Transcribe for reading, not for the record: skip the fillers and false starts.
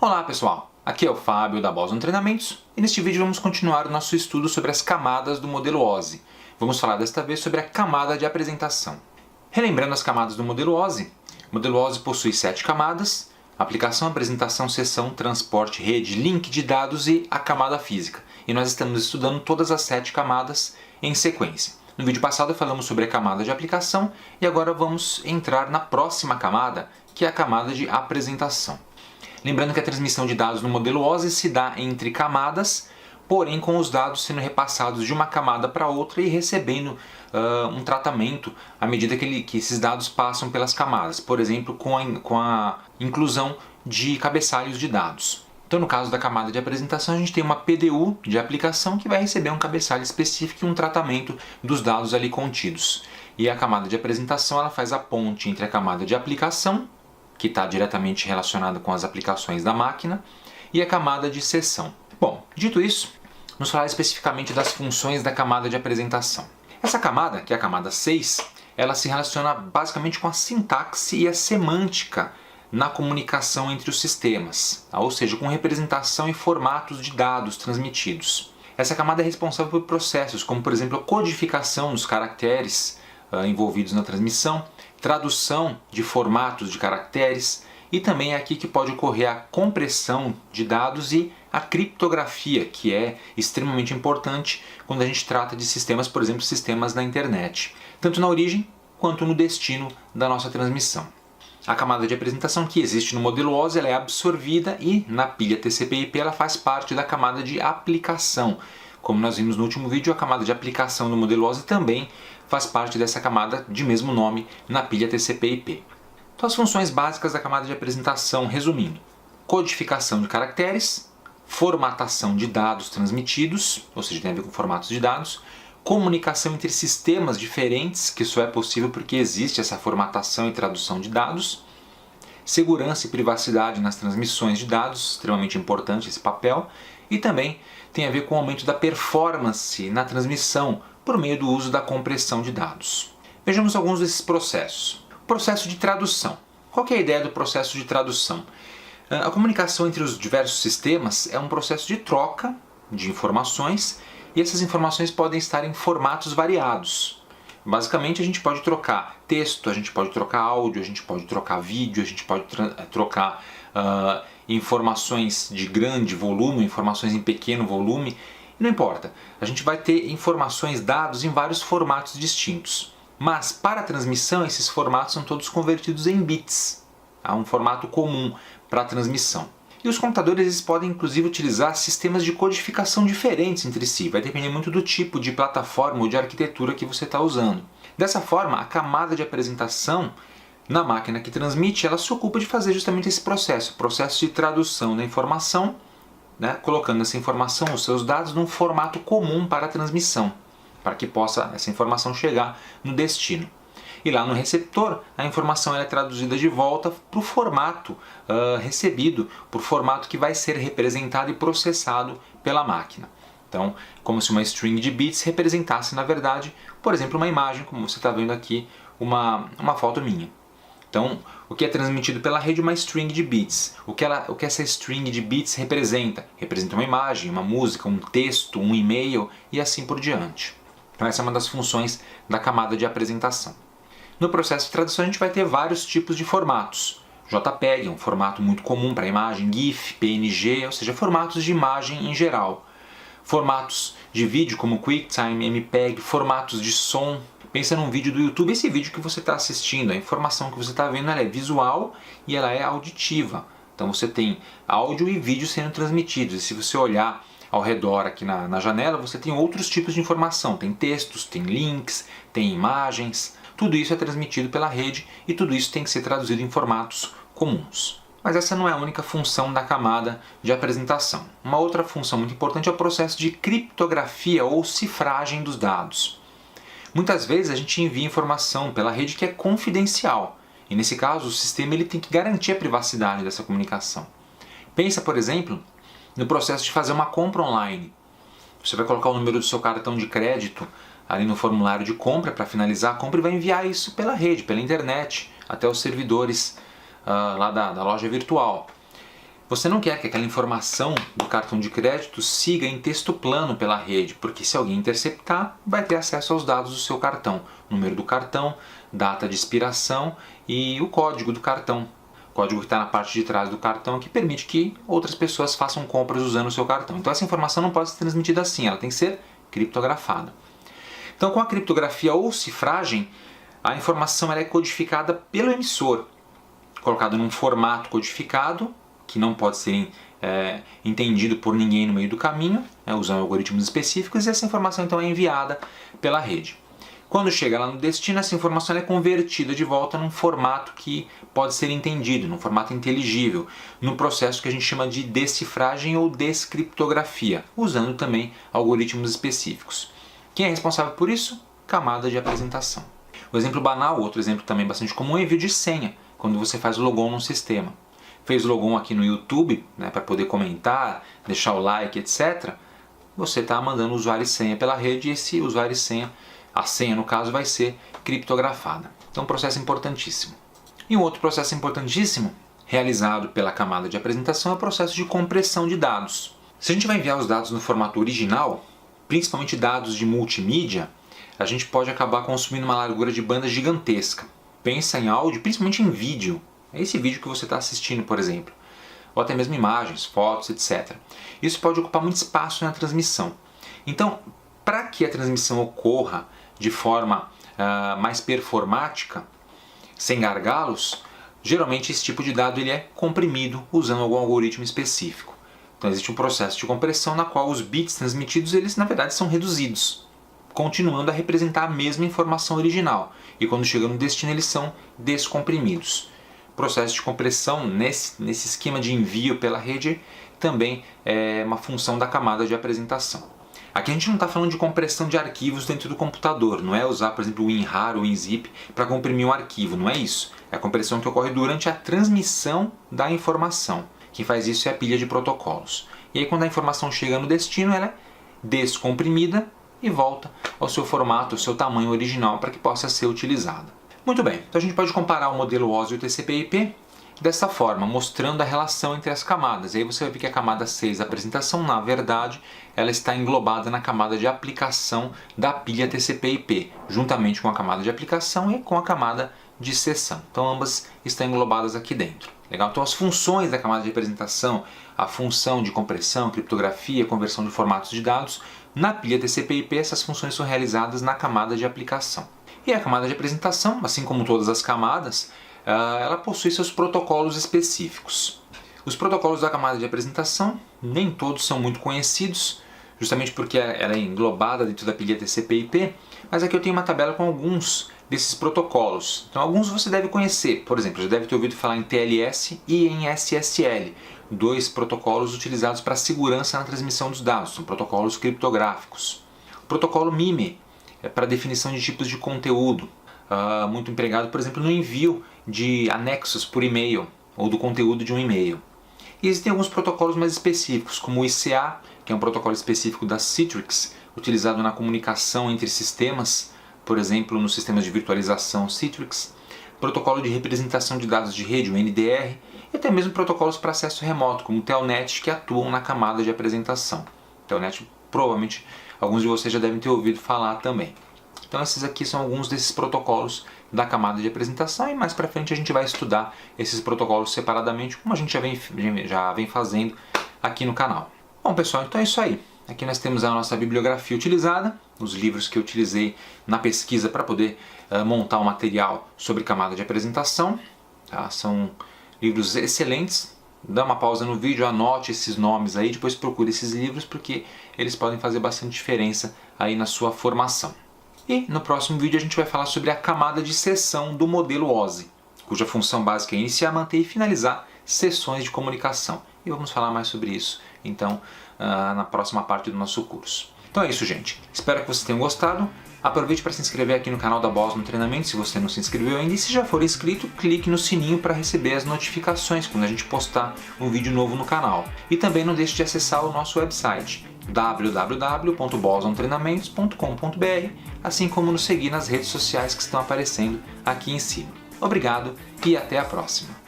Olá pessoal, aqui é o Fábio da Boson Treinamentos e neste vídeo vamos continuar o nosso estudo sobre as camadas do modelo OSI. Vamos falar desta vez sobre a camada de apresentação. Relembrando as camadas do modelo OSI, o modelo OSI possui 7 camadas: aplicação, apresentação, sessão, transporte, rede, link de dados e a camada física. E nós estamos estudando todas as 7 camadas em sequência. No vídeo passado falamos sobre a camada de aplicação e agora vamos entrar na próxima camada, que é a camada de apresentação. Lembrando que a transmissão de dados no modelo OSI se dá entre camadas, porém com os dados sendo repassados de uma camada para outra e recebendo um tratamento à medida que esses dados passam pelas camadas, por exemplo, com a inclusão de cabeçalhos de dados. Então, no caso da camada de apresentação, a gente tem uma PDU de aplicação que vai receber um cabeçalho específico e um tratamento dos dados ali contidos. E a camada de apresentação ela faz a ponte entre a camada de aplicação, que está diretamente relacionada com as aplicações da máquina, e a camada de sessão. Bom, dito isso, vamos falar especificamente das funções da camada de apresentação. Essa camada, que é a camada 6, ela se relaciona basicamente com a sintaxe e a semântica na comunicação entre os sistemas, ou seja, com representação e formatos de dados transmitidos. Essa camada é responsável por processos como, por exemplo, a codificação dos caracteres envolvidos na transmissão, tradução de formatos de caracteres, e também é aqui que pode ocorrer a compressão de dados e a criptografia, que é extremamente importante quando a gente trata de sistemas, por exemplo, sistemas na internet, tanto na origem quanto no destino da nossa transmissão. A camada de apresentação que existe no modelo OSI ela é absorvida e na pilha TCP/IP ela faz parte da camada de aplicação. Como nós vimos no último vídeo, a camada de aplicação do modelo OSI também faz parte dessa camada de mesmo nome na pilha TCP/IP. Então, as funções básicas da camada de apresentação, resumindo: codificação de caracteres, formatação de dados transmitidos, ou seja, tem a ver com formatos de dados, comunicação entre sistemas diferentes, que só é possível porque existe essa formatação e tradução de dados, segurança e privacidade nas transmissões de dados, extremamente importante esse papel, e também tem a ver com o aumento da performance na transmissão por meio do uso da compressão de dados. Vejamos alguns desses processos. O processo de tradução. Qual que é a ideia do processo de tradução? A comunicação entre os diversos sistemas é um processo de troca de informações e essas informações podem estar em formatos variados. Basicamente, a gente pode trocar texto, a gente pode trocar áudio, a gente pode trocar vídeo, a gente pode trocar informações de grande volume, informações em pequeno volume, não importa. A gente vai ter informações, dados em vários formatos distintos. Mas, para a transmissão, esses formatos são todos convertidos em bits. Há um formato comum para a transmissão. E os computadores eles podem, inclusive, utilizar sistemas de codificação diferentes entre si. Vai depender muito do tipo de plataforma ou de arquitetura que você está usando. Dessa forma, a camada de apresentação na máquina que transmite, ela se ocupa de fazer justamente esse processo, o processo de tradução da informação, né, colocando essa informação, os seus dados, num formato comum para a transmissão, para que possa essa informação chegar no destino. E lá no receptor, a informação é traduzida de volta para o formato recebido, para o formato que vai ser representado e processado pela máquina. Então, como se uma string de bits representasse, na verdade, por exemplo, uma imagem, como você está vendo aqui, uma foto minha. Então, o que é transmitido pela rede é uma string de bits. O que essa string de bits representa? Representa uma imagem, uma música, um texto, um e-mail e assim por diante. Então, essa é uma das funções da camada de apresentação. No processo de tradução a gente vai ter vários tipos de formatos. JPEG é um formato muito comum para imagem, GIF, PNG, ou seja, formatos de imagem em geral. Formatos de vídeo como QuickTime, MPEG, formatos de som. Pensa num vídeo do YouTube, esse vídeo que você está assistindo, a informação que você está vendo ela é visual e ela é auditiva. Então você tem áudio e vídeo sendo transmitidos. E se você olhar ao redor aqui na janela, você tem outros tipos de informação. Tem textos, tem links, tem imagens. Tudo isso é transmitido pela rede e tudo isso tem que ser traduzido em formatos comuns. Mas essa não é a única função da camada de apresentação. Uma outra função muito importante é o processo de criptografia ou cifragem dos dados. Muitas vezes a gente envia informação pela rede que é confidencial. E nesse caso o sistema ele tem que garantir a privacidade dessa comunicação. Pensa, por exemplo, no processo de fazer uma compra online. Você vai colocar o número do seu cartão de crédito ali no formulário de compra para finalizar a compra e vai enviar isso pela rede, pela internet, até os servidores lá da loja virtual. Você não quer que aquela informação do cartão de crédito siga em texto plano pela rede, porque se alguém interceptar, vai ter acesso aos dados do seu cartão, número do cartão, data de expiração e o código do cartão. O código que está na parte de trás do cartão que permite que outras pessoas façam compras usando o seu cartão. Então essa informação não pode ser transmitida assim, ela tem que ser criptografada. Então com a criptografia ou cifragem, a informação ela é codificada pelo emissor, colocada num formato codificado, que não pode ser entendido por ninguém no meio do caminho, usando algoritmos específicos, e essa informação então é enviada pela rede. Quando chega lá no destino, essa informação é convertida de volta num formato que pode ser entendido, num formato inteligível, no processo que a gente chama de decifragem ou descriptografia, usando também algoritmos específicos. Quem é responsável por isso? Camada de apresentação. O exemplo banal, outro exemplo também bastante comum, é envio de senha, quando você faz o logon num sistema. Fez o logon aqui no YouTube, para poder comentar, deixar o like, etc. Você está mandando usuário e senha pela rede e esse usuário e senha, a senha no caso, vai ser criptografada. Então, um processo importantíssimo. E um outro processo importantíssimo, realizado pela camada de apresentação, é o processo de compressão de dados. Se a gente vai enviar os dados no formato original, principalmente dados de multimídia, a gente pode acabar consumindo uma largura de banda gigantesca. Pensa em áudio, principalmente em vídeo. É esse vídeo que você está assistindo, por exemplo. Ou até mesmo imagens, fotos, etc. Isso pode ocupar muito espaço na transmissão. Então, para que a transmissão ocorra de forma mais performática, sem gargalos, geralmente esse tipo de dado ele é comprimido usando algum algoritmo específico. Então existe um processo de compressão na qual os bits transmitidos eles na verdade são reduzidos, continuando a representar a mesma informação original. E quando chega no destino eles são descomprimidos. O processo de compressão nesse esquema de envio pela rede também é uma função da camada de apresentação. Aqui a gente não está falando de compressão de arquivos dentro do computador, não é usar, por exemplo, o WinRAR ou o WinZip para comprimir um arquivo, não é isso. É a compressão que ocorre durante a transmissão da informação. Quem faz isso é a pilha de protocolos. E aí quando a informação chega no destino, ela é descomprimida e volta ao seu formato, ao seu tamanho original para que possa ser utilizada. Muito bem, então a gente pode comparar o modelo OSI e o TCP/IP dessa forma, mostrando a relação entre as camadas. E aí você vai ver que a camada 6 da apresentação, na verdade, ela está englobada na camada de aplicação da pilha TCP/IP, juntamente com a camada de aplicação e com a camada de sessão. Então ambas estão englobadas aqui dentro. Legal? Então as funções da camada de apresentação, a função de compressão, criptografia, conversão de formatos de dados, na pilha TCP/IP essas funções são realizadas na camada de aplicação. E a camada de apresentação, assim como todas as camadas, ela possui seus protocolos específicos. Os protocolos da camada de apresentação, nem todos são muito conhecidos, justamente porque ela é englobada dentro da pilha TCP/IP, mas aqui eu tenho uma tabela com alguns desses protocolos. Então alguns você deve conhecer, por exemplo, já deve ter ouvido falar em TLS e em SSL, dois protocolos utilizados para segurança na transmissão dos dados, são protocolos criptográficos. O protocolo MIME é para definição de tipos de conteúdo, muito empregado, por exemplo, no envio de anexos por e-mail ou do conteúdo de um e-mail. E existem alguns protocolos mais específicos, como o ICA, que é um protocolo específico da Citrix, utilizado na comunicação entre sistemas, por exemplo, nos sistemas de virtualização Citrix, protocolo de representação de dados de rede, o NDR, e até mesmo protocolos para acesso remoto, como o Telnet, que atuam na camada de apresentação. Telnet, provavelmente, alguns de vocês já devem ter ouvido falar também. Então esses aqui são alguns desses protocolos da camada de apresentação e mais para frente a gente vai estudar esses protocolos separadamente, como a gente já vem fazendo aqui no canal. Bom pessoal, então é isso aí. Aqui nós temos a nossa bibliografia utilizada, os livros que eu utilizei na pesquisa para poder montar um material sobre camada de apresentação. Tá? São livros excelentes. Dá uma pausa no vídeo, anote esses nomes aí, depois procure esses livros porque eles podem fazer bastante diferença aí na sua formação. E no próximo vídeo a gente vai falar sobre a camada de sessão do modelo OSI, cuja função básica é iniciar, manter e finalizar sessões de comunicação. E vamos falar mais sobre isso, então, na próxima parte do nosso curso. Então é isso, gente. Espero que vocês tenham gostado. Aproveite para se inscrever aqui no canal da Boston Treinamento, se você não se inscreveu ainda. E se já for inscrito, clique no sininho para receber as notificações quando a gente postar um vídeo novo no canal. E também não deixe de acessar o nosso website www.bostontreinamentos.com.br, assim como nos seguir nas redes sociais que estão aparecendo aqui em cima. Obrigado e até a próxima!